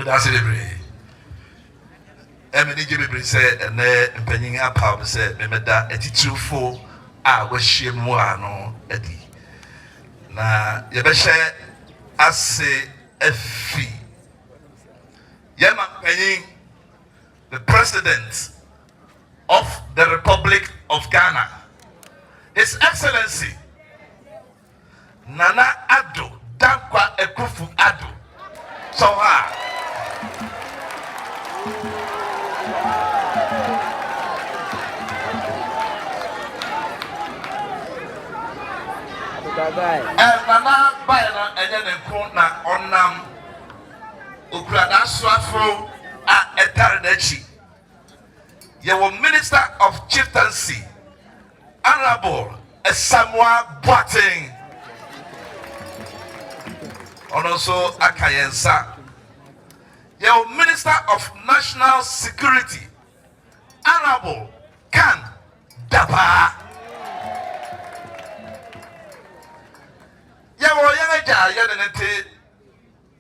that's it. Emily Jimmy said, and then Penning Apam said, Memeda, a teacher for was she no Eddie. Na Yabesha, I say, a fee. Yama Penning, the president of the Republic of Ghana, His Excellency Nana Addo Dankwa Akuffo Addo. So Nana Bayana and na Onam Ukrada Swafro a Etarnechi. You were Minister of Chieftaincy, Honorable Samuel Boateng. And also Akayensa. You were Minister of National Security, Honorable Kan Daba. You were Yanaja Yanete,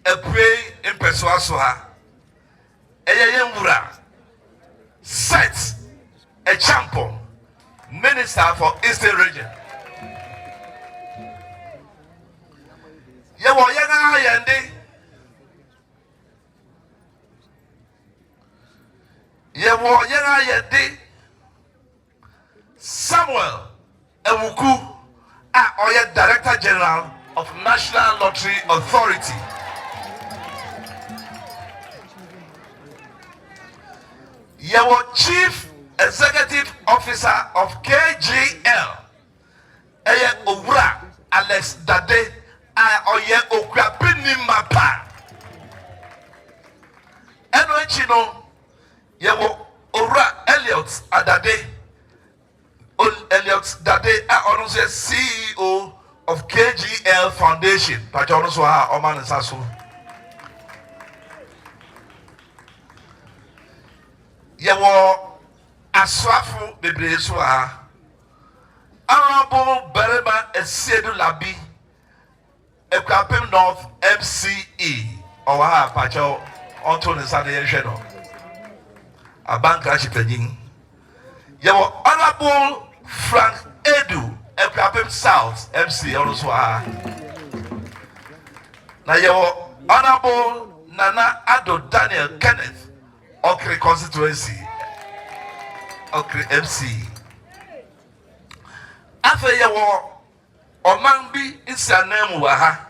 a pray in Persuasoha, a Yamura. Set a champion minister for Eastern region. Yawo yanga yende. Yawo yanga yende. Samuel Awukudae, Oye Director General of National Lottery Authority. Your Chief Executive Officer of KGL, Eye Owura Alex Dade, Oye Okwapini Mapa. Chino, Yawo Owura Elliot Adade, Elliot Dade, also CEO of KGL Foundation. Pajonoswa Oman Sasu. Yawo Aswafu Bebresoa Honorable Berema Esedu Labi Ekwapem North MCE Owa Pacho onto the Sunday Sheno Abanka Chieftaincy. Yawo Honorable Frank Edu Ekwapem South MC also. Na yawo Honorable Nana Addo Daniel Kenneth Okri constituency, Okri MC. After yawo Omangbi Insanemu waha.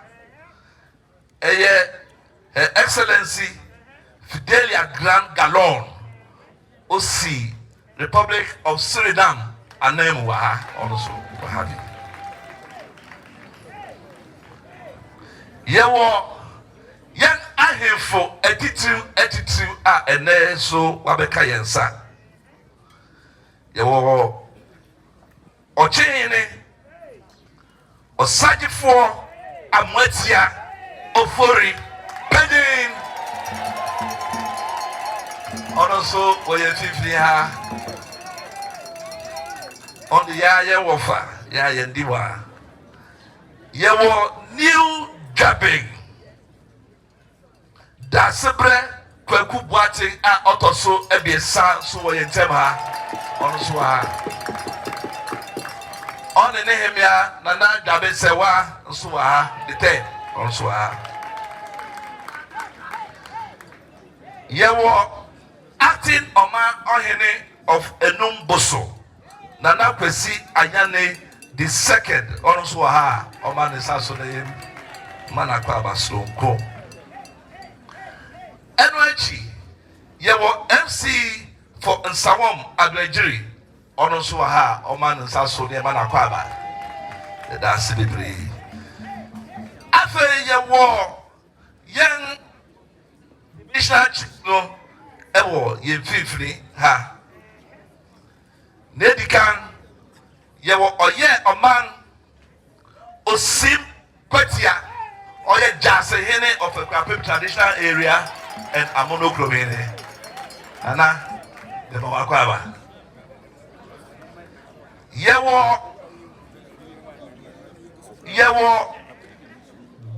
Her Excellency Fidelia Grand Galon, OC, Republic of Suriname, Anemu waha also wahadi. Yawo Yan ahemfo attitude ene so wabeka yensa. Yawo ochene osagifo amwatia ofori pedin onoso oye fifni ha on the ya wofa ya yendiwa. Yawo new gabbing da sebre kwaku boate a otoso ebiesa so wo yentem ha ono so ha on Nehemia nana dabe sewa so ha de ono so ha. Yewo acting Oma Ohene of Enumboso Nana Kwasi Anyane the second ono so ha Oma ne saso ne manakwa abasro ko. NYG, Yawo MC for Nsawam Adwejiri, Onoso ha, Oman Nsaso ne Manakwaba. That's the free. After Yawo, young Bishop no, Ewo, ye fifty ha. Nedikan, Yawo Oye Oman Osim Kwetia, Oye Jase Hene of a Kwapim traditional area. And amonochromene. Ana, the Mawakwaba. Yawo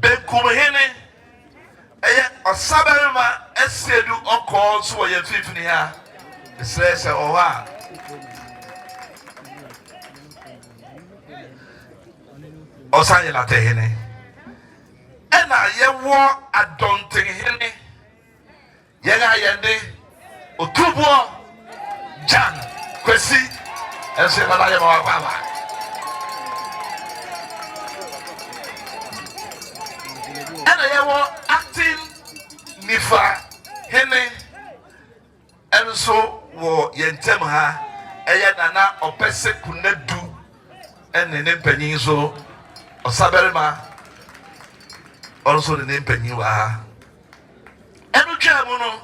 Benkumene Osaberima esedu oko so ye fifini ha se oha Osanye la tehene ena ye wo adonten hene ye ga yende otubo jan Kwasi ese bala ye ma baba ena ye wo acting nifa hene enso wo yentem ha eye nana opese kunadu ene ne panyin so Osaberima also the name panyin wa ha enu twa mu no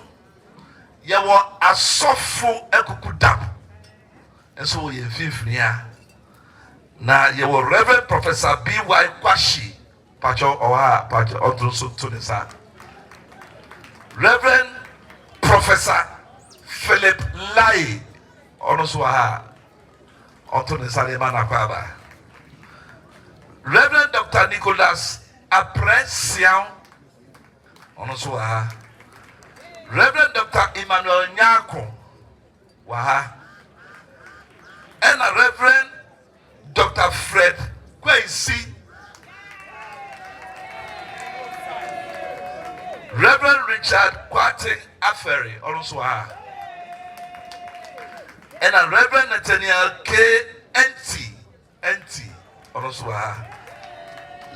ye wo asofo Akuffo enso wo ye fifini ha na ye wo Reverend Professor B.Y. Kwasi pacho oha pacho odruso to the sa Reverend Professor Philip Lai also ha onto the salema na kwaba Reverend Dr. Nicholas Apresian also ha Reverend Dr. Emmanuel Nyako waha and a Reverend Dr. Fred Kwasi Reverend Richard Kwate Aferi also ha and a Reverend Nathaniel K. NT also ha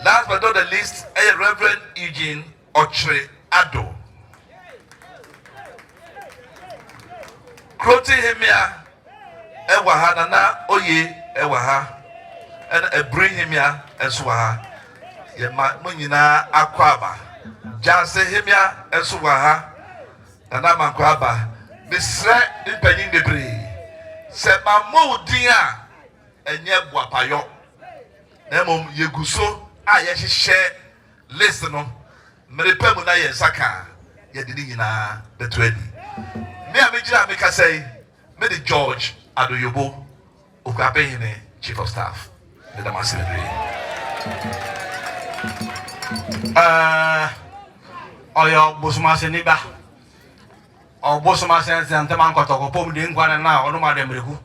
last but not the least a Reverend Eugene Ochre Ado Kroti Hemia Ewa ha nana oye ewa ha and a bring hemia eswa ye ma munyina akwaba janse hemia eswa ha nana makwaba bisre impanyin bebre se mamudin a enye boapayo na mom yeguso a ye hye list no merepemu na ye saka ye dini nyina betwadi me amegira me kasai me the George Adoyobo Okabehine Chief of Staff the Damascene oyo bosumase niba o bosumase nteman kotoko pom de ngwana na onu ma demreku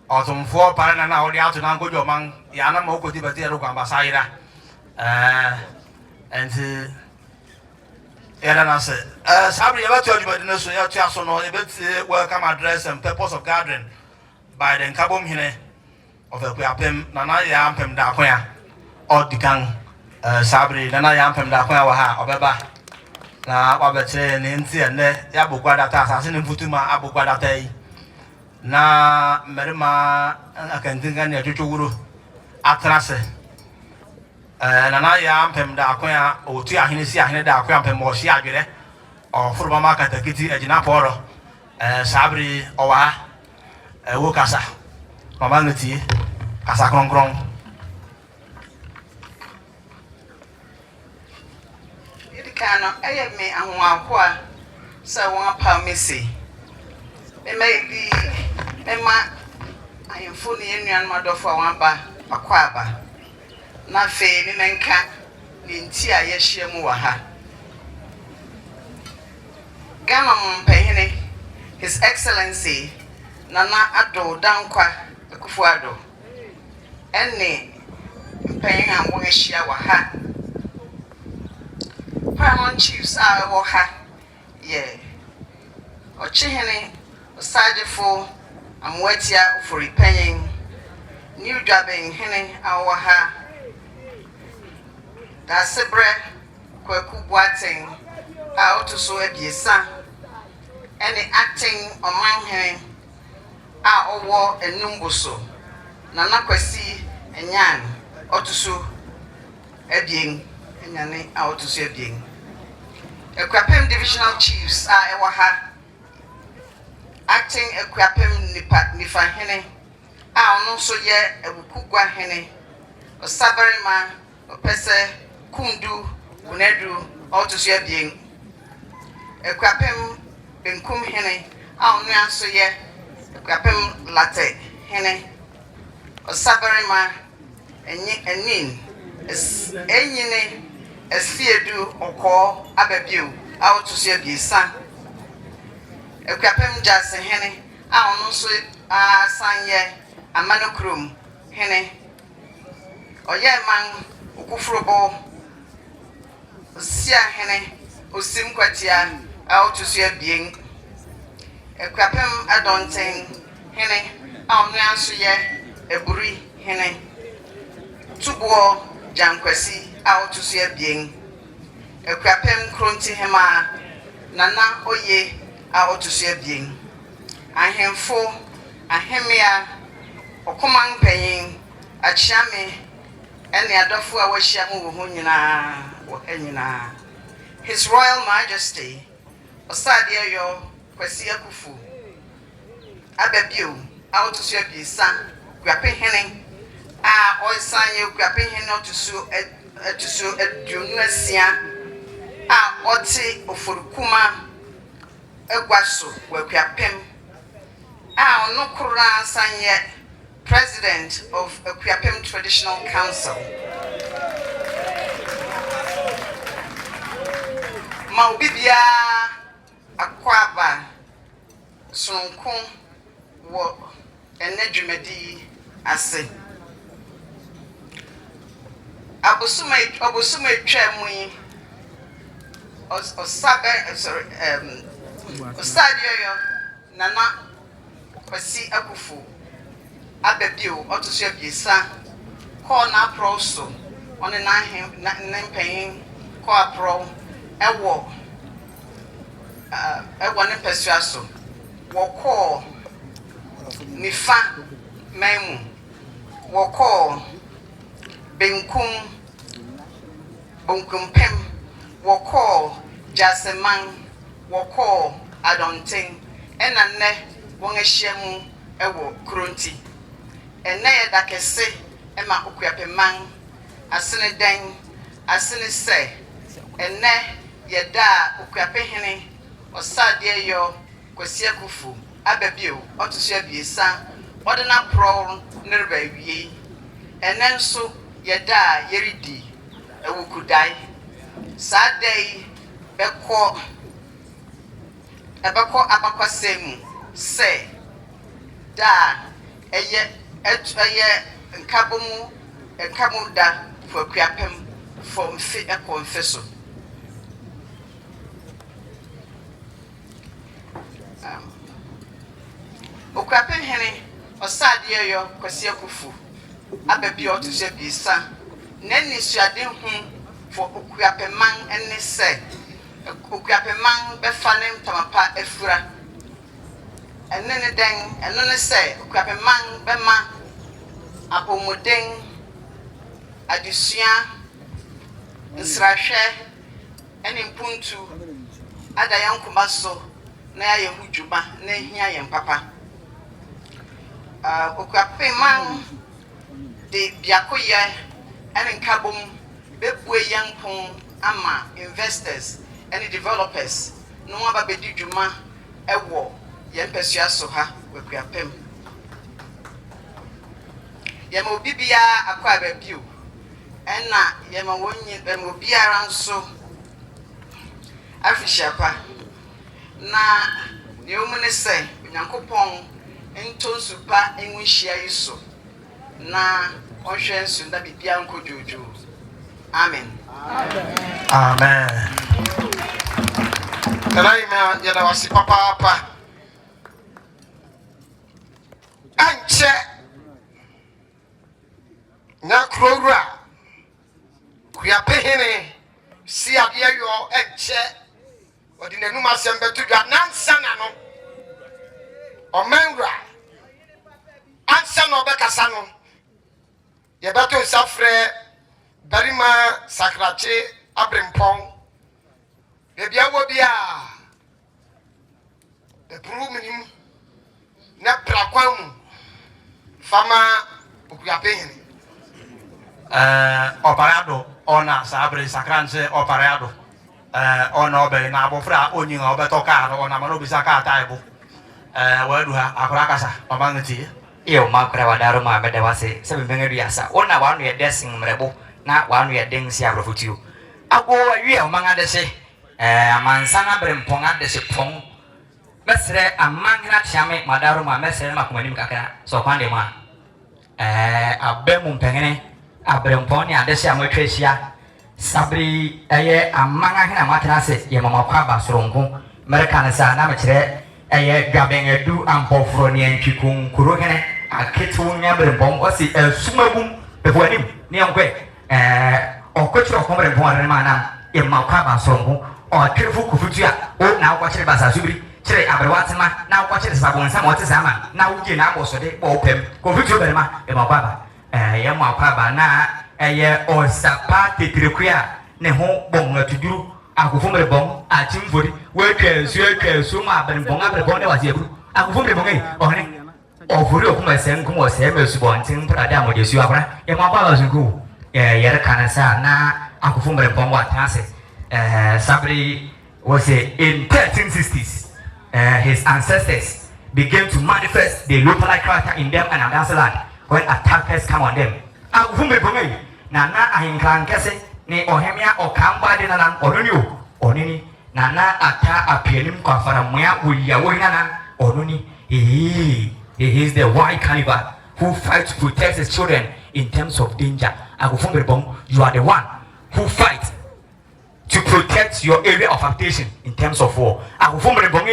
otumfo pare na odi atu na ngojo man ya na ma okoti beti ero kwa basaira enti era na se sabri ya batu ajuma de so ya tu aso no e beti welcome address and purpose of gathering by the Kabom Hine of a Kuapem, Nana Yampem Daquia, or Dikan Sabri, Nana Yampem Daquia, or Beba, Na Wabete, Ninti, and Yabuquada, Assassin Futuma, Abuquadate, Na Merima, I can think any Juju Atrase, Nana Yampem Daquia, or Tia Hinisia, Hinaquampem, or Siagre, or Furmamaka, the Kitty, a Jinaporo, Sabri, or Wokasa, Mamanity, Asa Kronkrong. Idikano, I me and one so one pound missy. It may be Emma, I am fully in your mother for one bar, a quaba. Not fair, men cat, Nintia, yes, she muaha. Gammon Pehene, His Excellency. Nana Ado Dankwa Akuffo ene mpanying a won ahia wa ha Paramount Chiefs a wo ha ye Ochihene Osadeefo amwatia for repaying new jobbing hene a wo ha da sebre kwaku boaten a otuso abiesa ene acting oman hene a owo enumbuso Nana Kwasi enyan otuso ebien enyane a otuso ebien Ekwapem Divisional Chiefs a ewa ha acting Ekwapem nifa hene a ono so ye Awukugwa hene Osaberima opese kundu kunedu otuso ebien Ekwapem benkum hene a ono anso ye Ekwapem late hene Osaberima enin enyine Esiedu oko ababio a otusu abiesa Akuapem jase hene a ono so asanye amanokrom hene oye man ukufrobo sia hene osim kwatia a otusu abien Akuapem adonten hene a ono anso ye eburi hene tubuo Kwasi a otusu abien Akuapem kronti hema nana oye a otusu abien ahemfo ahemia okoman panyin achiame ene adofo a wahia mu wo ho nyina His Royal Majesty Oseadeeyo Kwasi Akuffo ababio a otusu abiesa Akuapem hene a oisanye Akuapem hene otusu aduonu asia a oti oforukuma egwaso Akuapem a ono kura sanye President of Akuapem Traditional Council Maubibia akwaba sonkon wo enedwumadi ase abosuma twam yi Oseadeeyo nana Kwasi Akuffo ababio otusu abiesa call na pro so one na mpany call pro ewo ne pesua so wo call nifa maimu wo call benkum pem wo call jaseman wo call adonten enanne won ahyiamu ewo kronti enne ye dakese ema Akuapem man asene dan asene se enne ye da Akuapem hene Oseadeeyo Kwasi Akuffo ababio otusu abiesa odena pro nerba wie enne nso ye da yeridi Awukudae sadai beko abakwasemu se da eye nkabomu da for Akuapem from fit a confessor Akuapem hene Oseadeeyo Kwasi Akuffo ababi otusu abiesa nani suade hu for Akuapem man ene se Akuapem man befa ne tamapa efura enene den enone se Akuapem man bema apomoden adusua nsrahwe ene mpuntu ada yankoma so na ya hudwuma na hia yen papa Akuapem man de biakoye ene nkabom bebue yankon ama investors and developers no aba bedi dwuma ewo yempesua so ha Akuapem yema obibia akwa babio ena yema wonyi bem obiara nso afishiapa na ne omune se Nyankopon entonsupa enwihia yiso na ohwe nsu da bibia nkojojo amen Amen. Tanaima yana wasi papa anche na krowura Akuapem hene si Adeeyo enche odinanum asembetu dwa nansana no omanwura ansa no bekasa no yebato safre barima sakrache abrempon bebia wo bia de pruminim na prakwan fama Akuapem hene operado ona sabre sakranche operado ona obe na abofra onyin obetoka ona mano bisaka taibu wadu ha akurakasa omangeti iyo makura wadaro ma bedawase sebe bengedu yasa ona wanu ya desing mrebo na wanu ya deng si abrofutio ago awie amanga de se amansana bremponga de se pon mesre amanga tiame madaro ma mesre makomani kakra so kwande ma abemu mpengene abrempon ya de se amotwehia sabri eye amanga hina matena se ye mama kwa basoronko mereka na sa na mekire eye dwaben edu ampofro ne antwikun kuro hene aketu nya brempon osi sumagum ebuanim ne yankwe okochiro komre mpon ne mana ye mama kwa basoronko o trefu kufutua o na akwachire basa subiri chire abrewatema na akwachire sabonsa mo tezama na uje na abosode bo pem kufutua berema ye mama kwa ye mama kwa na eye osapa tetrekuya ne ho bon atuduru Akuffo bon achimfori we so ma bon abrebon ne wase ebru Akuffo bon ei ohne ofori okuma sen kuma ose mesu bon tin prada mo jesu akora ye ma ba zunku yere kanasa na Akuffo bon wa tase sabri was in 1360s his ancestors began to manifest the local character in them and another land when attackers come on them Akuffo bon ei na ahinkran kese ni ohemia okamba de nanan onuni onini nana ata apienim kwa faramua wuya wohina onuni he is the white cannibal who fights to protect his children in terms of danger. Akuffo bon, you are the one who fights to protect your area of habitation in terms of war. Akuffo bon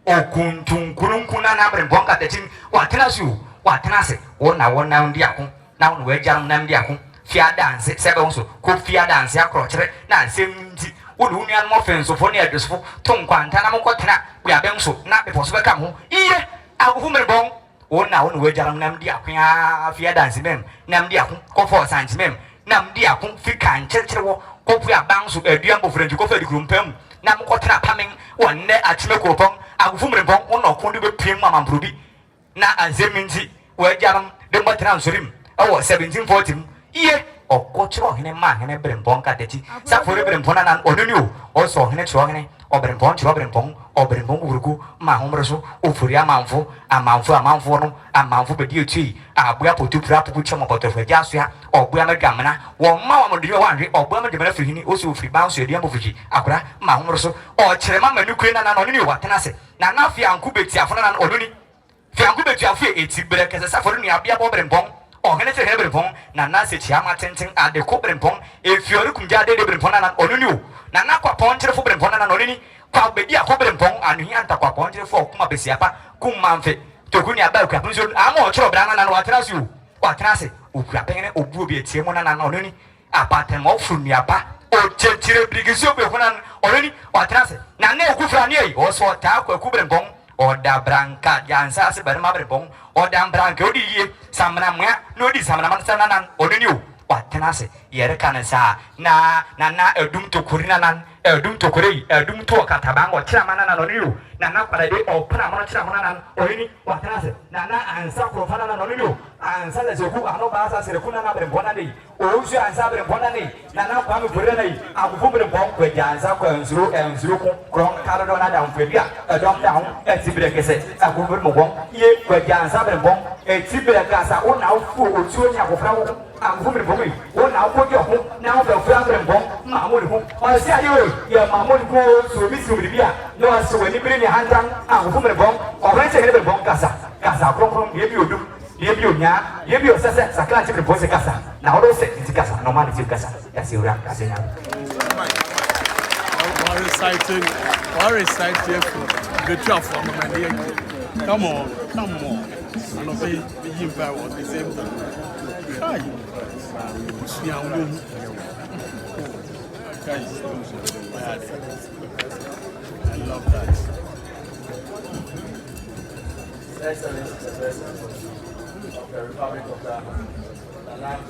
okuntun kurunkuna na bon katetin watenasu watenase wona ndi akon na wona wejaram na ndi akon fia dance sebe so ko fia dance akrochire na semti wonu nuan mo fenso fo ne adwesfo ton kwanta na mo kotena bia benso na befo so beka ho iye Akuffo bon wona wejaram na ndi akon fia dance mem na ndi akon ko for santi mem na ndi akon fika ncherchere wo ko pu abanso aduan bo frenji ko fa dikrumpam na mo kotena pamen wonne atime ko pon Akuffo bon wona ko ndi be piem mamamprobi na azeminti wejaram de motena nsorim 1740 iye okochiro hene ma hene brempon kateti sa fore brempon nan onuni o so hene chiro hene o brempon chiro brempon o brempon guruku ma homreso o fori amanfo no amanfo bedi etui abua potupura pupu chemo potofo dia so ya obua megamna wo ma wo modiwe wanwe obua medemana fihini o so firi ban so edian bofuji akora ma homreso o chire ma manukue nan onuni wa tenase na na fia nku beti afona nan onuni fia nku beti afu eti breke sa fore ni abia bo brempon ohene se hebre pon na na se chiama tenten ade ko brempon e fiori kumja de brempon na onuni o na na kwa pon chire fo brempon na onuni kwa bedi akọ brempon anuhi anta kwa pon chire fo kuma besiapa kummanfe tokuni aba kwa pon so ama o chiro bra na watrase o watrase o kwa pene obu obi etie mo na onuni apatem o fruni apa o chechire brigizio be fona onuni watrase na na okufra ne yi o so ta kwa ku brempon o da branca jansa se barma brempon o da branca o di ye samna mwa no di samna man samna nan onuni o watenase yere kanasa na edum to kurina nan edum to kurei edum to katabango chiramana nan onuni o na kwada de o pra mana chiramana nan onuni watenase na ansa profana nan onuni o ansa le zoku ano ba sa sere kuna na brempona dei o usu ansa brempona nei na kwa me fure nei Akuffo brempon kwa jansa kwa enzuro ko kron karo na da mfebia edom da ho etibire kese Akuffo brempon ye kwa jansa brempon etibire kasa o na ofu otuo nya kofra wo Akuffo brempon o na okoje ho na o be fura brempon ma mo ho o si ayo ye ma mo ko so bi so bibia no aso wani bire ni hantan Akuffo brempon o ba se brempon kasa kron ye bi odum ye bi onya ye bi osese sakra chi brempon se kasa na o do se ti kasa no ma ni ti kasa ya si ura kasa nya What reciting the 12 of my come on. And I'll be him by what the same time. Hi. I love that. Excellency, the President of the Republic of the land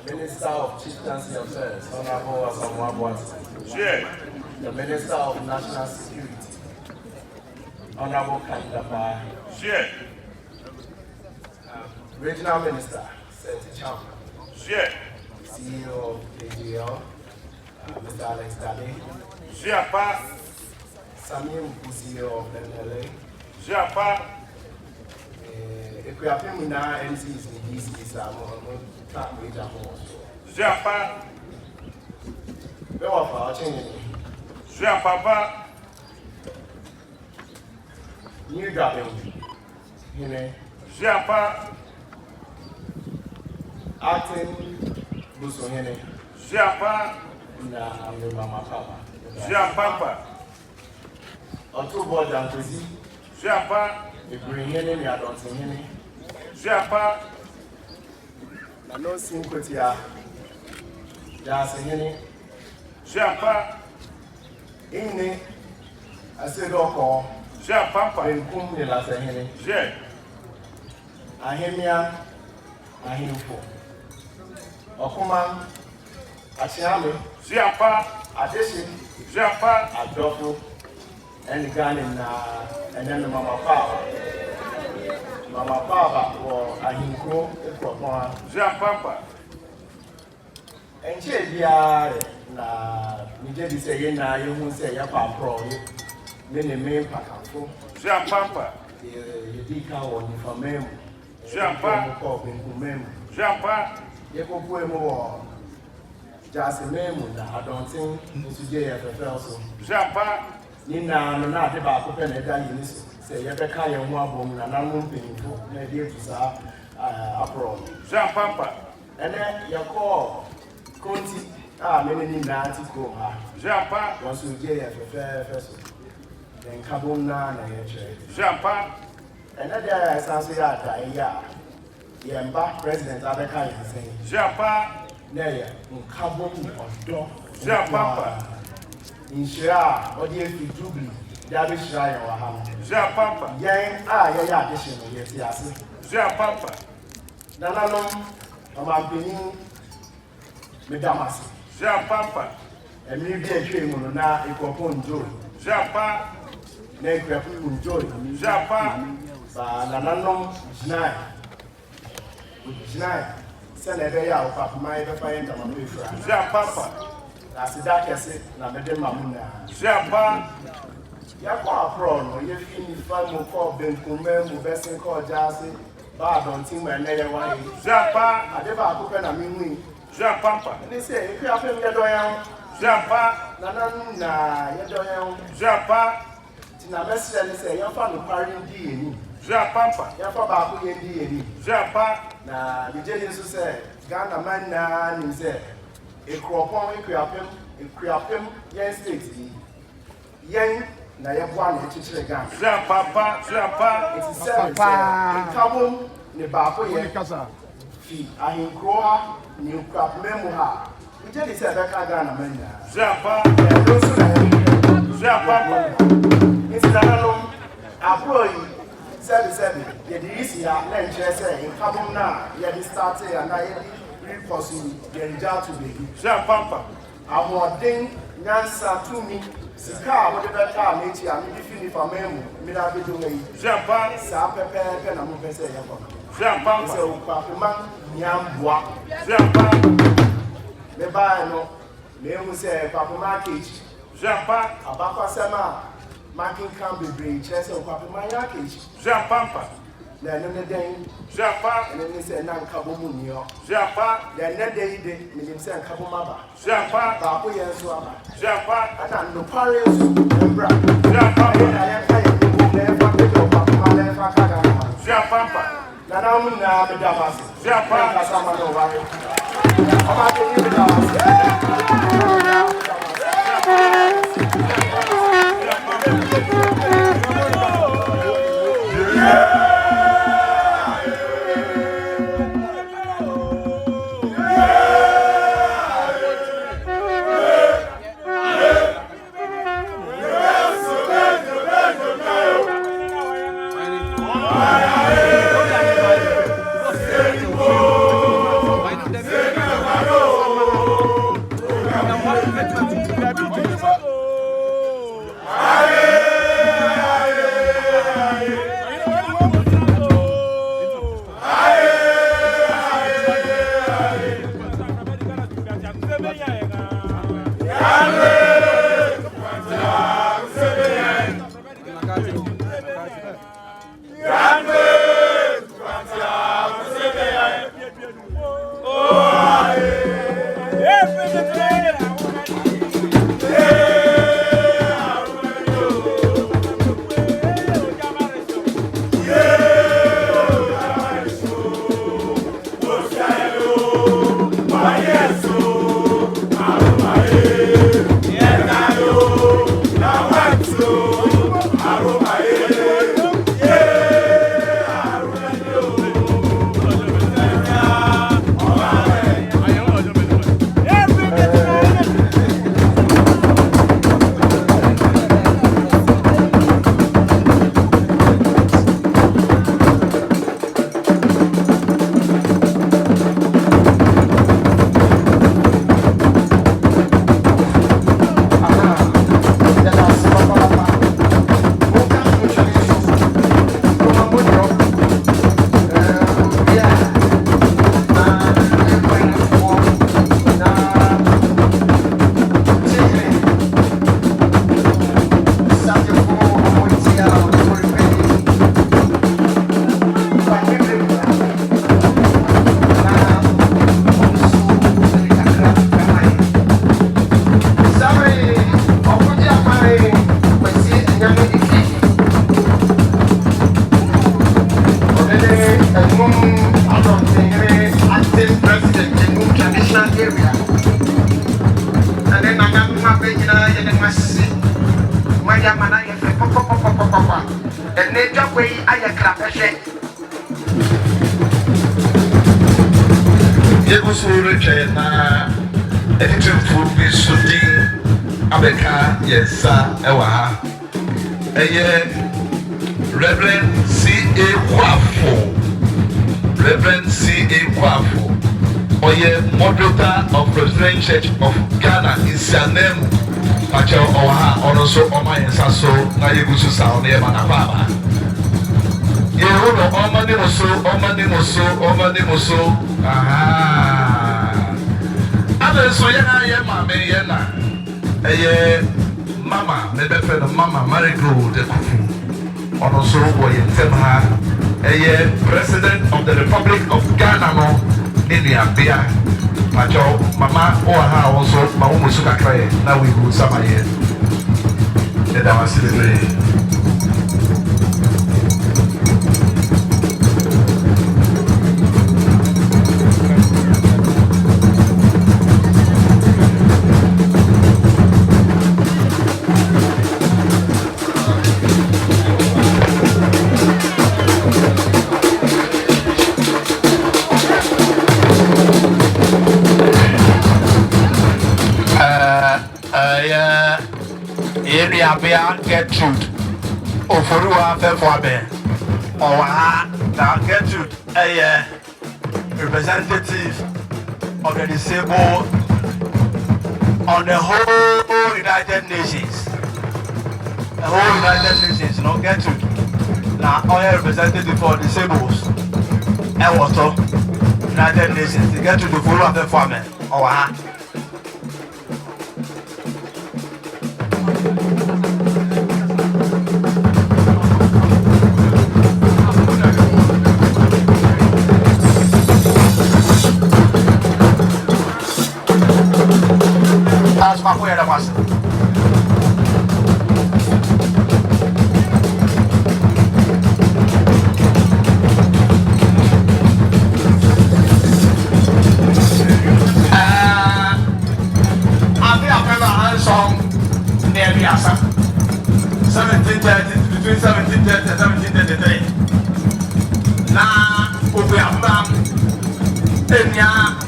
Minister of Chieftaincy Affairs, Honorable Awukudae. The Minister of National Security, Honorable Kandapa. Regional Minister, Seti Cham. CEO of Dignitary, Mr. Alex Dade. Samuel CEO of NLA. If we have him now, MCs in DCs, I'm on top major horse. Japa. Papa. New dropping. Japa. Acting Busohene. Japa. Na Mama Papa. Japa. October Jankosi. Japa. The Green Henny, I don't see Henny. Japa. I know Sinquetia. That's a Henny. Japa. Inni. I said, oh, Japa. and come the last Henny. J. I hear me, I hear for. Okuman, Achiame, Japa. Addition, Japa. Adolfo, and the gun and then the Mama Papa. Mama Papa or Ahinko, Japa. And she na Nijedi say, na you won't say, Yapa Pro, many main Pakamfo, Japa. you deca or for mem, Japa. Mem, Japa. Yako Poemo, just a memo that I don't think to JFL so. Japa. Nina, no, not about open a day in this. Say, Rebecca, and one woman, and I'm moving for maybe to say, abroad. Japa. And then your call, Conti, many Nancy go. Japa. Was to JFL first. Then Cabona and Japa. and then there I sound say, yeah. Yemba president Abeka is saying, Japa. Nay, Cabon or dog. Japa. In Shira, or the Jubilee, David Shire or Ham. Japa. Yang, addition, yes. Japa. Nananum, Amampini, Medamas, Japa. and maybe a dream now a coupon joy. Japa. Negra joy. Japa. Nananum, Snai. Snai, send a day out of my find on my friend. Japa. That's the dark as na Mamuna. Japa. Yakwa Pro, you feel fun more call Ben Kumen, who best and call Jassy, Bad on Team and Naya Wine. Japa. I never open a mean. Japa. And they say, if you have him, Yadoyan, Japa. Nana, Yadoyan, Japa. Tina Messi, and say, you're fond of parrying D. Japa. You're for Baku and D. Japa. Now, the judges who say, Ghana man, and say, a crop, a crap him, yen state. Yen, na yabwan e chichire gan. Jean Papa. It is seven. Kabum ne baako ye kasa. Fi ahinkro ha, ni krap memu ha. We just say beka Ghana manya. Jean Papa. It's nanano abro yi seven. Ye di isi ya na nche say in kabum na ye di start ya na ye di pursue the result to be. Jean Papa. Ahoden nyansa tumi sika wo de beka mechi a me di fini fa memu me na be do yi. Jean Papa. Sa pepe na mo pese ya ko. Jean Papa. Se o pa man nyamboa. Jean Papa. Me ba no me hu se papa market. Jean Papa. Abakwa sema marking can be bring chese o papa market. Jean Papa. Na no ne den. Jean Papa. And then say na nkabo mu ni o. Jean Papa. Ya ne dey dey me nim se nkabo maba. Jean Papa. Ba ko yen so aba. Jean Papa. Ana no pare so embra. Jean Papa. Na ya kai ko na fa pe o papa na fa ka ga ma. Jean Papa. Na na mu na me da mas. Jean Papa. Ka sama no wa. Ama ke ni me da mas. nyinaa yɛ de mase maya mana yɛ fɛ pɔpɔpɔpɔpɔpɔ ɛnɛ dwabɔ yi ayɛ krapɛhwɛ yɛgu so retwɛ na ɛtitimfo bi so din abɛka yɛnsa ɛwɔ ha ɛyɛ Reverend C.A. Kwasi. Reverend C.A. Kwasi. Oye, moderator of President Church of Ghana in Sianem. Pacho Oha, Onoso, Oma Yensaso, Nayegusu Sao, Nemanapaba. Yehuno, Oma Nemoso. Aha. Other Soyana Yema, Mayena. Aye, Mama, maybe friend Mama, Marigo, the Akuffo. Also, Woyentemha, President of the Republic of Ghana, no, Niambia, Pacho, Mama, Oha, also, Maumusuka Kray, now we go Samaye. And I was celebrating. Gertrude Oforuwa Fefuabe Owaha now Gertrude a representative of the disabled on the whole United Nations. The whole United Nations, no Gertrude. Now all representative for disabled Ewoto United Nations. The Gertrude Oforuwa Fefuabe Owaha. Afuera más. Song near the Asa 1730 between 1730 and 1733. Now, we have done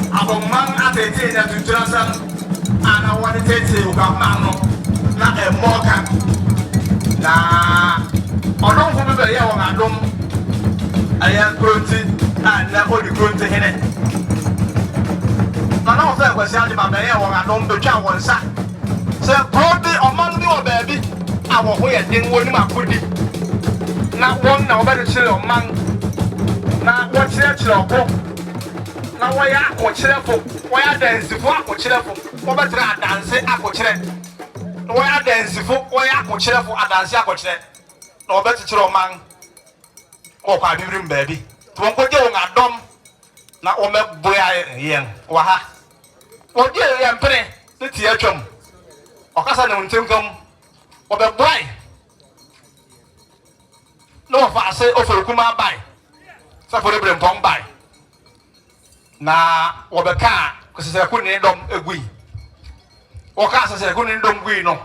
among man at 18 and 2000. And I want to take you come now, not a mocha. Now, I don't remember you on a dome. I am grunting and never the grunt to hit it. I don't think was out of my mayor on a dome to chow one sack. So, probably among your baby, I will wear thing when my pudding. Not one now better chill on man. Not what's your chill. Now, why are you cheerful? Why are there is for cheerful? What dance aquachere? Why are dance for why aquachere for a dance aquachere? No better to man. Oh, I dream baby. To one go on a dom. Now, oh, my boy, young. Waha. Oh, dear, young penny, the theatre. Or Cassan and Timcom. Or the boy. No, if I say, offer Kuma by. Suffer the pong by. Now, or the car, because I couldn't agree. Okasa se ko ni ndom gui no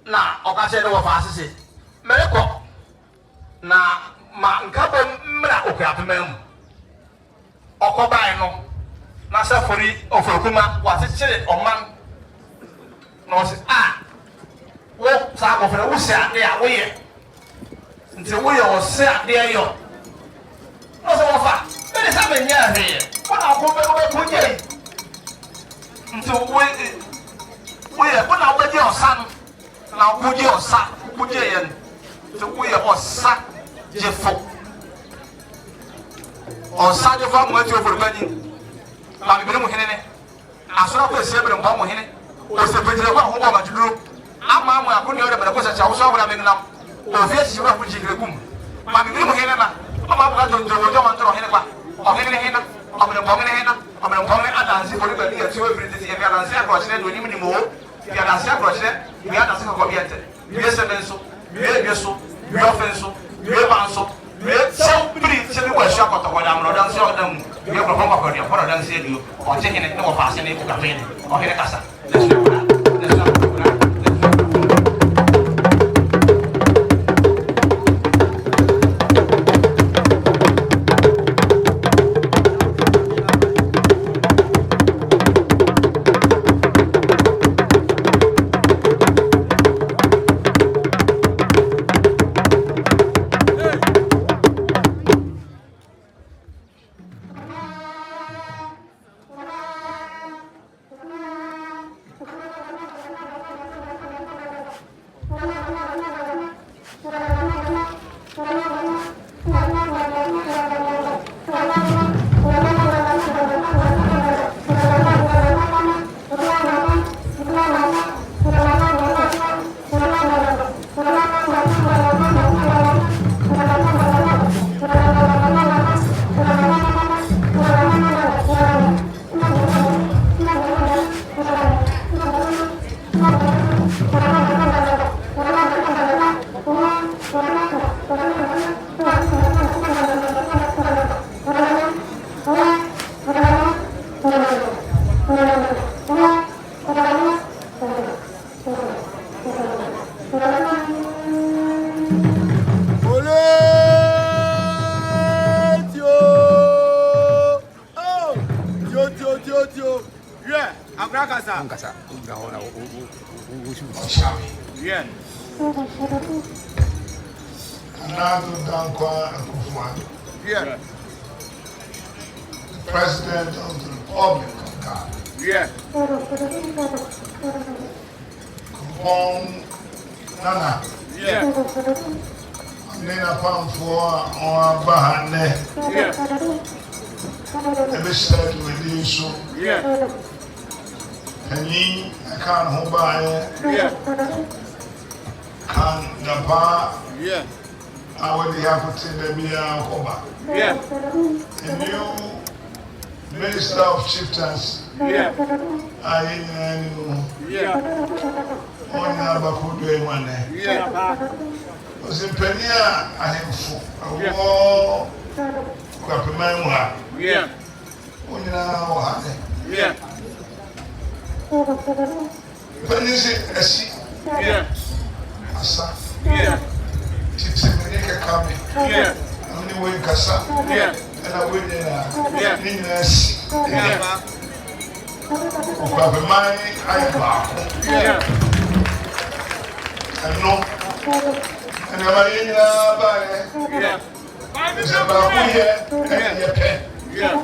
na okasa de wo faase se mereko na ma nkabo mra okapemam okobai no na safori ofurukuma wasechire oman no se wo sa ko fere wo se ade a wo ye nti wo ye wo se ade ayo no se wo fa be sa me nya he wo na ko be ko je nti we na wodi osan na wodi osa wodi yen nti we osa jefo osa jefo mo ati ofurukani na bibiri mu hene ne asora ko ese bere mo hene o se petire ko ho ba duro ama mo akoni o de bere ko se chawo so bra me nam o fi esi wa fuji grekum ma bibiri mu hene na ama ba jo jo man tro hene kwa o hene hene amene pomene hena amene pomene adansi for the year 2 every day ya adansi akrochire do ni mo ya adansi akrochire ya adansi ko biete ye semenso ye yeso ye ofenso ye banso ye sempre se ni wa sha ko to kwada amro dansi o dam ye ko ko ko dia for dansi dio o che hene ni wo fa se ni ku ka fe ni o hene kasa let's Yeah. The President of the Republic of Ghana. Yeah. Kumpong Nana. Yeah. Nina Pamfo on Bahane. Yeah. Every state with you so. Yeah. Penny, I can't hold by. Yeah. Can the bar. Yeah. I would have to tell me Koba. Yeah. The new Minister of Chieftaincy. Yeah. I know. Yeah. On Akuffo one. Yeah. Was in Penia, I am for a war. Kwapimangwa. Yeah. On now, yeah. Penisi, yeah. Asa. Yeah. Chieftaincy coming. Yeah. I'm the way Kasa. Yeah. And I win in Ninas. Yeah. Kwapimai, I am. Yeah. And no. And I'm in the yeah. It's about here and your pen. Yeah.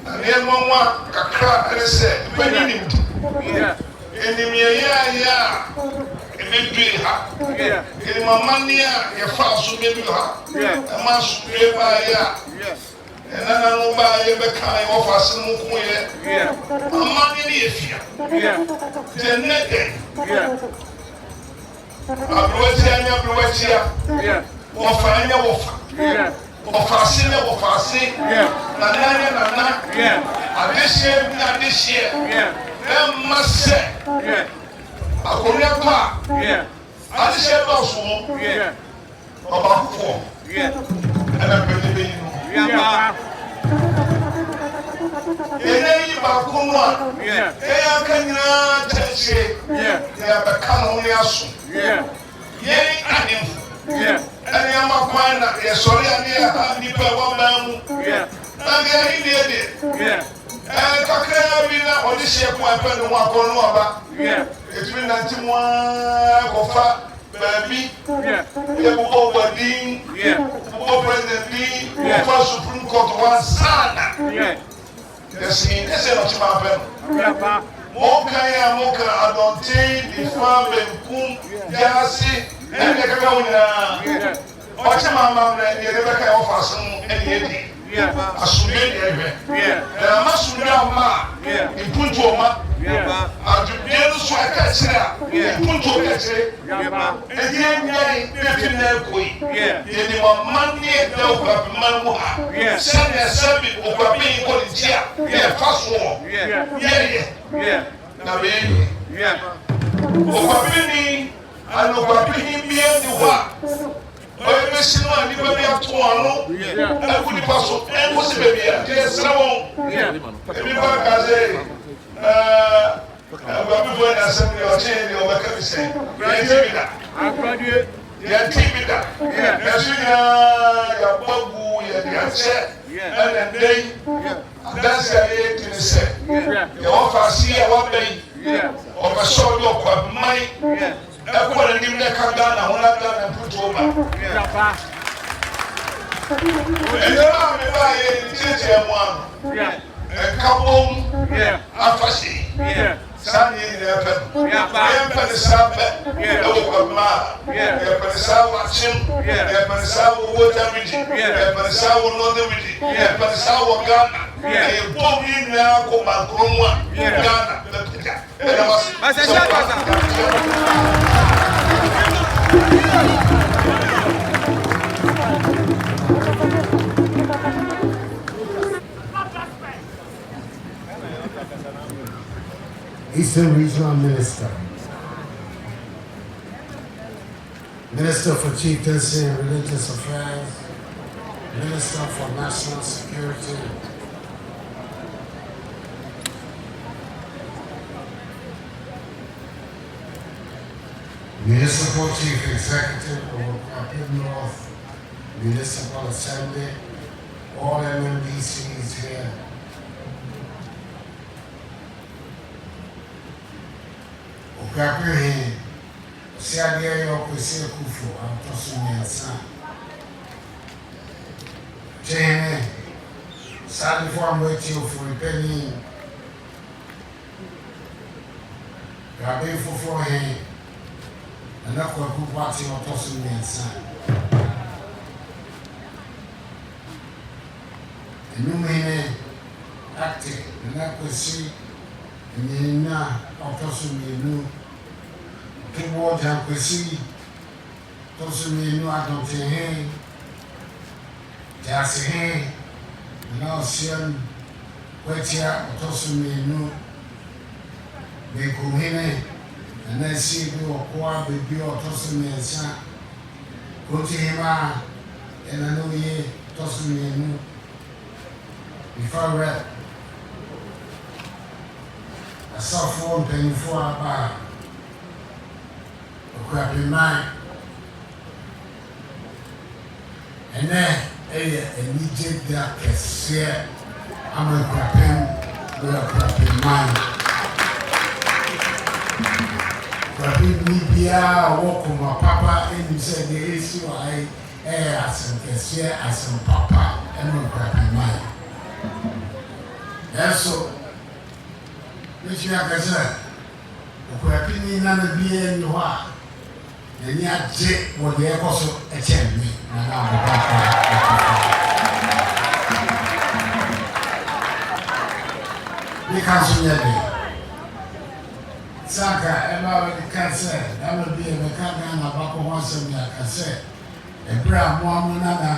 And then Mama Kakra and said, when you need. Yeah. And in your maybe her. Yeah. In my money, your father maybe her. Yeah. A mass by ya. And then I know by your kind of us and Mukuya. Yeah. A money if you. Yeah. The net. Yeah. Abrotia. Yeah. Wafanya wafa. Yeah. Wafasine wafasi. Yeah. Nana. Yeah. This year. Yeah. Must yeah. Akuriapa. Yeah. Adishe also. Yeah. Awukudae. Yeah. And I'm believing you. Yeah. Any bakunwa. Yeah. Eya kanya teche. Yeah. Ya bekano ni asu. Yeah. Yei anim. Yeah. And ya makwana ya sori ani ya ni pe wa mamu. Yeah. And ya hidi. Yeah. And kakra bi na odishe ko ape no akonu aba. Yeah. It's been 91 kofa baby. Yeah. Ya buko badin. Yeah. Buko president bi. Yeah. Supreme Court one sana. Yeah. Yes, ese no chima ape. Yeah. Moka adonte di fam benkum jasi ene kaka wona. Yeah. Ocha mama na ye be ka offer sun ene edi. Yeah. Asumbe ebe. Yeah. Na masumra ma. Yeah. Impuntu oma. Yeah. Adubien so akachira. Yeah. Impuntu akachire. Yeah. Edi nyai betu na koi. Yeah. Ye ni mamani e da okwapimamu ha. Yeah. Sane sabi okwapi ko ntia. Yeah, fast war. Yeah. Yeah. Na be. Yeah. Okwapi ni anokwapi himbie ni wa. Oye mesino ani baby atoano e kuni paso e ko se baby ya je srawo e bi ba kaze baby boy na se mi o che ni o ba ka bi se ya tibida agraduate ya tibida ya sunya ya babu ya che and then that's ya ye tin se ya wa fa si ya wa be o ba so do kwa mai Ekwere ni mne kanga na hona na puto ba. Yeah. Ejema me ba ye tete mu an. Yeah. Enkabom. Yeah. Afashi. Yeah. Sani ni epe. Yeah. Epe sabe. Yeah. Okoma. Yeah. Epe sabe achim. Yeah. Epe sabe wotamiji. Yeah. Epe sabe nodemiji. Yeah. Epe sabe Ghana. Yeah. E bom ni na ko makromwa. Ghana. Eastern Regional Minister. Minister for Chieftaincy and Religious Affairs, Minister for National Security, Municipal Chief Executive of Akuffo North Municipal Assembly, all MMDCs here. Akuffo, Oseadeeyo, Kwasi, Akuffo, Awukudae. Chairman, sadly for I'm waiting for a penny. Grabbing for forehead. And that's what good party or tossing me inside. And you may acting, and that could see, and you know, or tossing me new. Two words I could see, tossing me new, I don't say, hey, just hey, and now seeing what here, or tossing me new. They come here. And then see you or baby or tossing me and son. Go to him, and I know ye tossing me and if I read, I saw 4 penny for about a crappy mind. And then, immediate that can say, I'm a crappy mind. Bibia walk with my papa and you said the issue I as papa and no crappy mind. That's so which you have said. The crappy none of be in the war. And yet, what they also attend me. And I'm the papa. Saka, everybody can say, that will be a mechanic and a back of once and I can say, a brand one another,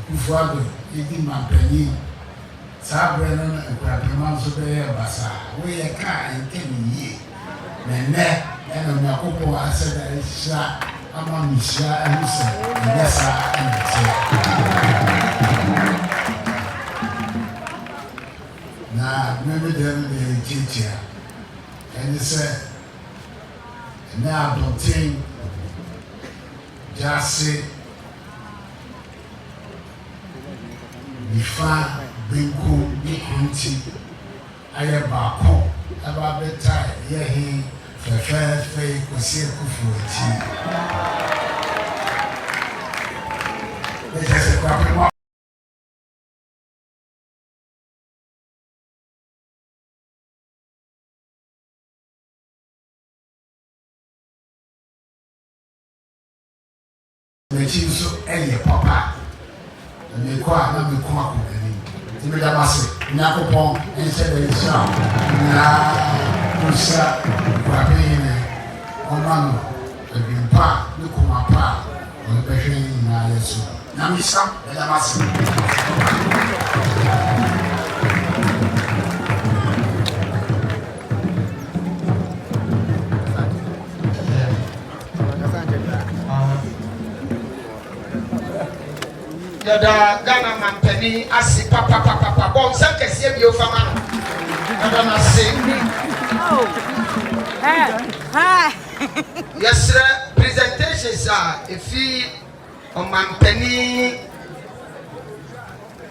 Akuffo, eating my penny, Sabran and crappy months of the air, Bassa, we a car and 10 years. And a Akuffo, I said, that it's shot, I'm on the shot, and you said, yes, I now, maybe they'll be a teacher. And he said, now don't think, just say, we find Bingo, Bikunti, I am back home, about the time, yeah, he, the first fake was here for a tea. They just a crappy one. So any papa and they quite not be quite to be the massive Nakopon and said it's now Musa Quabin Omano and being part look on my part on the passion in Nayasu. Namisa and the massive. Yada Ghana Mampeni, Asi Papa, Bon Sankas, Yabio Famano. Madame Asi. Yes, sir. Presentations are if he on Mampeni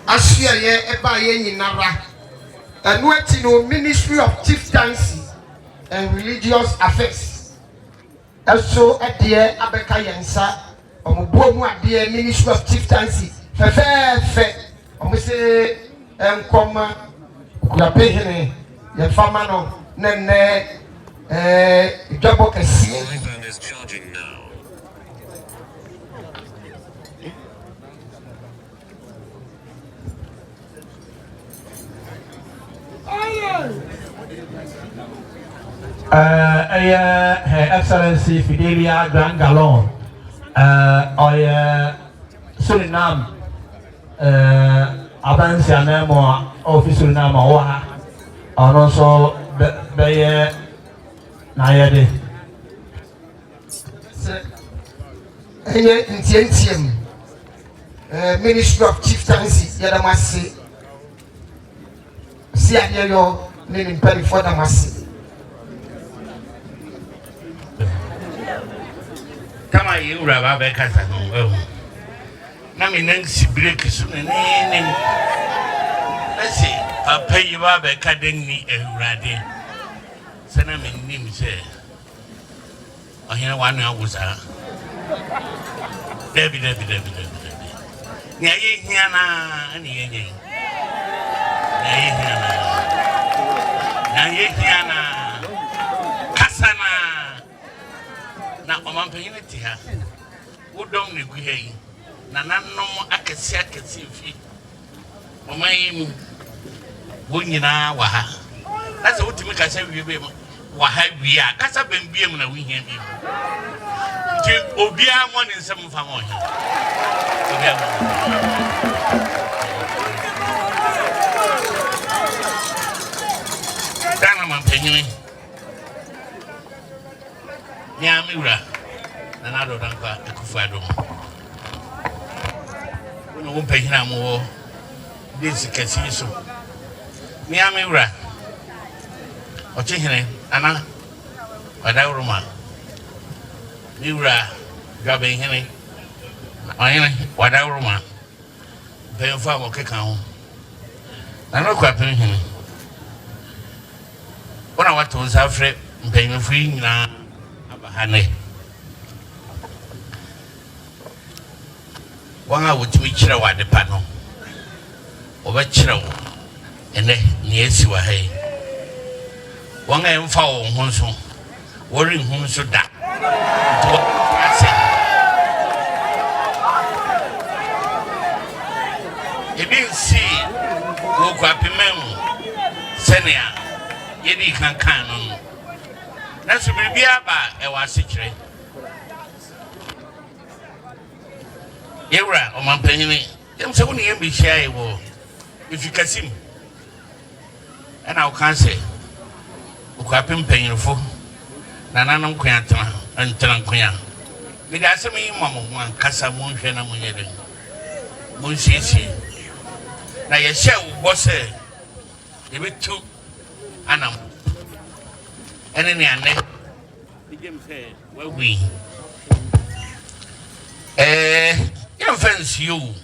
Asia, Eba Yen Nara, and working on Ministry of Chieftaincy and Religious Affairs. Also, at the Abeka Yansa, on Bomu at the Ministry of Chieftaincy. Fe, on say, come, Yapehene, Yafamano, Nene, Jabokasi. iPhone is charging now. Her Excellency Fidelia Grand Galon, Suriname, Abansia Nemo, Office Suriname, Oha, and also Baye Nayade. Enye ntiem Ministry of Chieftaincy Yadamasi Oseadeeyo nini mpani for Damasi. Kama yura baba kasa no na me nan si break so ne Lesi papa yi baba ka denni ewurade sana me nim se ohina wanu awusa Debi nya ye hiana ani yenye na ye hiana kasana na omampanyin ti ha wodom ne gu hei na nanom akesi fi omayimu wonyina wa ha na se wotimi ka sha wiebe wa ha wi a kasa bambiem na wohia bi ti obia mo ne nsem fa mo he obia dana mampanyin Nyamira na na do dan kwa Akuffo adom wono wo mpanyina mo desi kasi so Nyamira ochihene ana wadawruma Miura gabe hene ayene wadawruma benfa mo keka ho na no kwa pen hene wona wato nsafre mpanyinfo nyina abahane wanga wotimi kire wade pa no oba kire wo ene ne esi wa hai wanga emfa wo honso wori honso da to ase ebi si wo kwa pemem senia yedi kankan no na so bibia ba e wa sekire yewra o mampanyini em se woni yembi hia e wo ifikasim ana o kan se o kwa pempanyinfo na nanom kwan antran kwan me da se me mamo wan kasa mo hwe na mo yede mo sisi na ye hye wo bo se e betu anam ene ne ane digem se wawi yam fancy you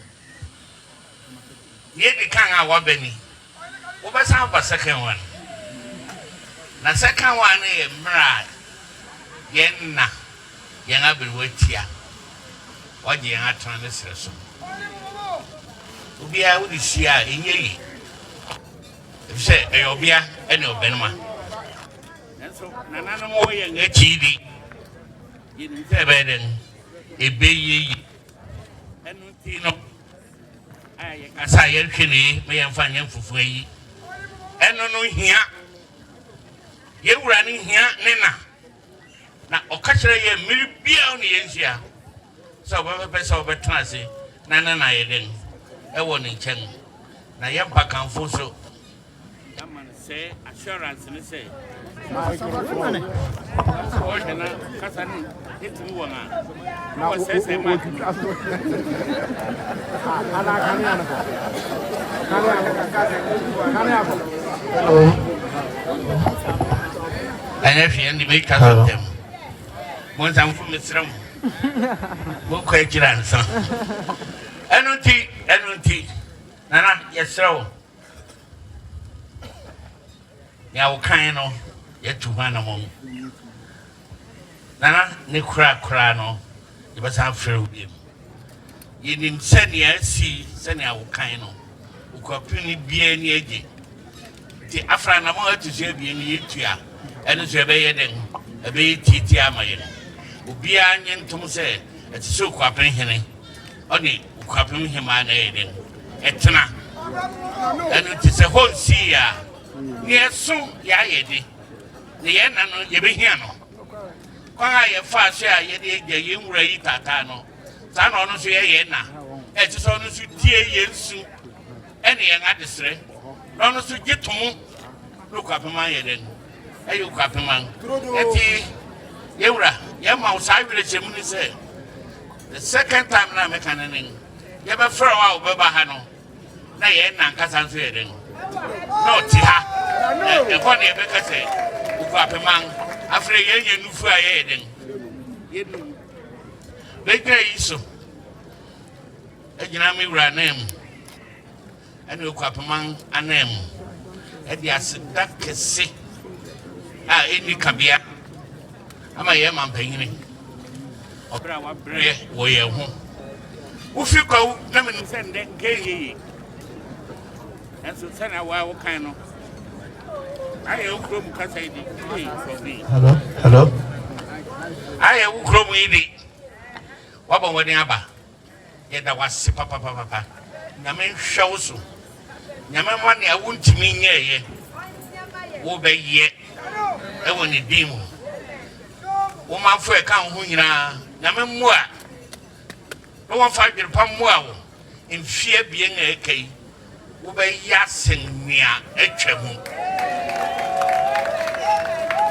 ye di kan a wabani wo ba san ba second one na second one e mra yenna yenga bilwetia waje yenga transfer so ubia wo di sia enyeyi se eyobia ene obenuma so nanano mo yenga chidi yin tebeden ebeyi enu tino ay kasa yerhwene me yemfa nyam fufu yi enu no hia yewura ni hia nena na okachire ye miri bia ni yensia so ba pesa obetase na na yeden e woni nchen na yempa kanfo so yaman say assurance ni say na kasani etimi wona na wo say ma ana fi andi be kasotem mon tam fu misram mo ko ejiran san enunti nana yesrew ya wo kan no yetu hana mo nana ne kura no e ba san frɛ bi yenim sɛnea si sɛnea wo kan no ukopini bia ni eje ti afra na mo atusu bia ni yetua ɛno so ebe yeden ebe titi amaye obi anye ntom sɛ ɛtiso ukopini hene ɔne ukopini hema na yeden etena ɛno ti sɛ honsi ya ni eso ya yedi ne ye na no ye behia no kwa ye fa so a ye de eje ye nwura yi tata no sa na ono so ye na eti so ono so tie ye nsu ene ye ngadesre ono so gitomu lo kwapema ye den ayo kwapema eti ye wura ye ma o sa wire chemu ni se The second time na me kanening. You be from our baba hano. Na ye na nkasa so ye den. No ti ha. E ko na e be ka say. Ukuapeman afre ye nufu a ye den. Ye nu. They say so. Ejina mi wura na mu. Ani ukuapeman anem. E di asida kese. Eni kabia. Ama ye man panyini. Obra wa bre wo ye ho. Ufi kwa na me sende keyi. Enso sana wa wo kan no. Aye ukrom kasa idi. Hello. Aye ukrom idi. Waba wani aba. Ye da wase papa. Nyame hwewo so. Nyame ma ne awuntimi nyeye. Wo be ye. E woni dimu. Wo ma fo e kan ho nyina. Nyame mmua. No one fight the Pamwa in fear being a key. Ube yassing near a chemu.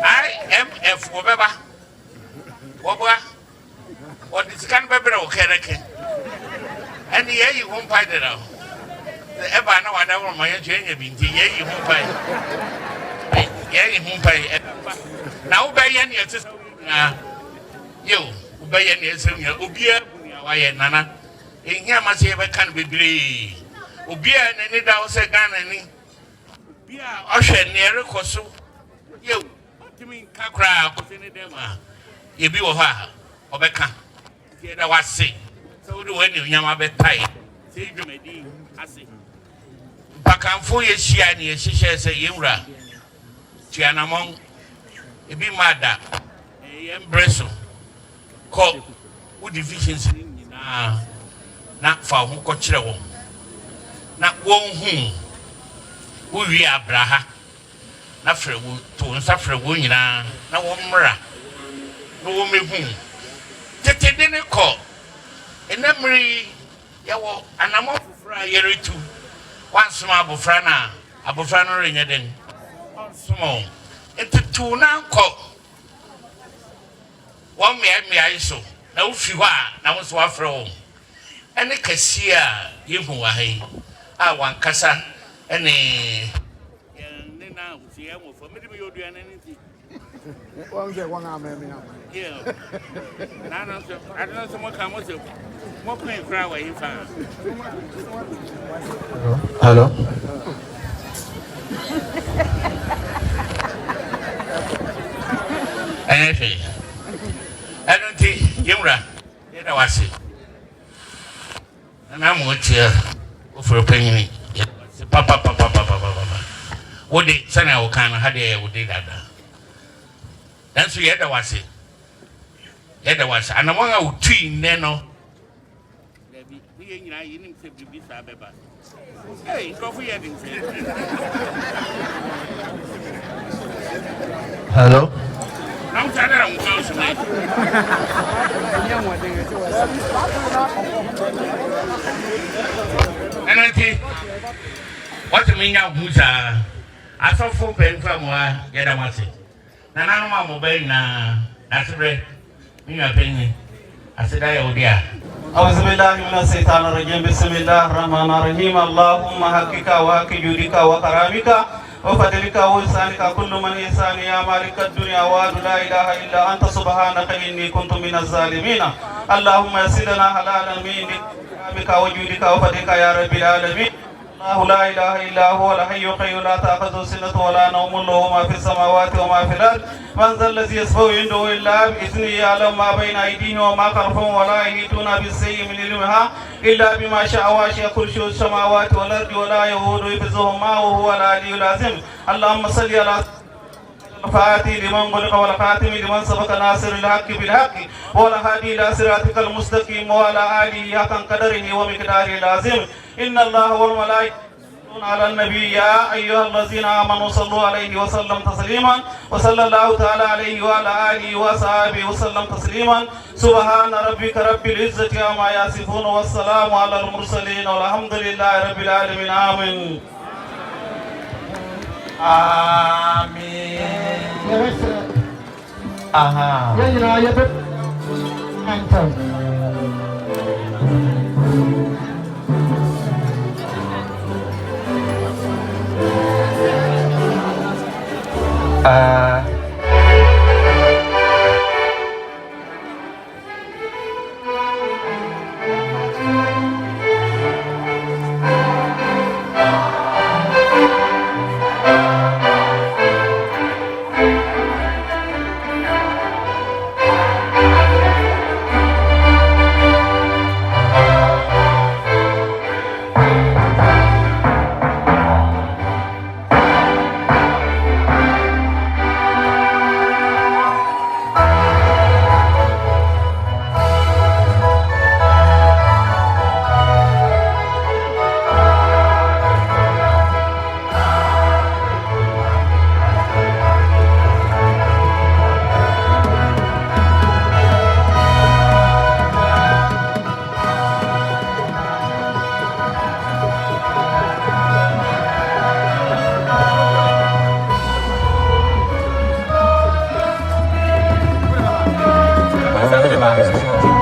IMF whatever. What is can be better or Kereke? And the year you won't fight it out. The ever know I never my change being the year you won't fight. Yeah, you won't pay. Now, by any you, obey any Ubia. Why nana? In here, must have a can be brave. Ubia and any down say gun any. Bia, Usher near a cosu. You, what do you mean, Kakra, Cosini Dema? You be her, Obeka. Here I was sick. So do any Yamabe tie. Say you may be, I say. Bakamfo ye shiani, she says a Yura. Chianamong, it be mad. A embrace. Call. Divisions na fa ho ko kire wo na won hu wo wi abraha na frɛ wo to nsa frɛ wo nyina na wo mmra no wo mehu tete de ne kɔ enamri ya wo anamo fufura yeretu wansoma abofra na abofra no renye den onsomo entutu na kɔ wo me aiso na ufi hɔ a na wo so afrɛ wo ene kɛse a yehu wa hai a wankasa ene ne na usi ya mo fo me de me yodua na nti wo nge wo nga me na na so adana so mo ka mo se mo kwen kra wa yi fa Hello. I don't think Yumra, it was it. And I'm with you for a penny. Papa. What did Sana kind of had a would do that? That's the other was it. There was, and among our twin, Neno. Hey, coffee. Hello. I'm tired of close to me. And I think, what do you mean now, Musa? I saw 4 pen from Yadamasi. Nana mobile na, that's right. Me opinion. I said, I owe dear. أعوذ بالله من الشيطان الرجيم بسم الله الرحمن الرحيم اللهم حقك وحق جودك وكرامك وفضلك وإحسانك كل من إحسان يا مالك الدنيا وعد لا إله إلا أنت سبحانك إني كنت من الظالمين اللهم يسر لنا حلالا من كرامك وجودك وفضلك يا رب العالمين الله لا إله إلا هو الحي القيوم لا تأخذه سنة ولا نوم له ما في السماوات وما في الأرض من ذا الذي يشفع عنده إلا بإذنه يعلم ما بين أيديهم وما خلفهم ولا يحيطون بشيء من علمها إلا بما شاء وسع كرسيه السماوات والأرض ولا يؤوده حفظهما وهو العلي العظيم اللهم صل على الفاتح لمن غلق والخاتم لمن سبق ناصر الحق بالحق والهادي إلى صراطك المستقيم وعلى آله حق قدره ومقداره العظيم إن الله والملائكة على النبي يا أيها الذين آمنوا صلوا عليه وسلم تسليما وصلى الله تعالى عليه وعلى آله وصحبه وسلم تسليما سبحان ربك رب العزة عما يصفون والسلام على المرسلين والحمد لله رب العالمين آمين Aha. Gracias.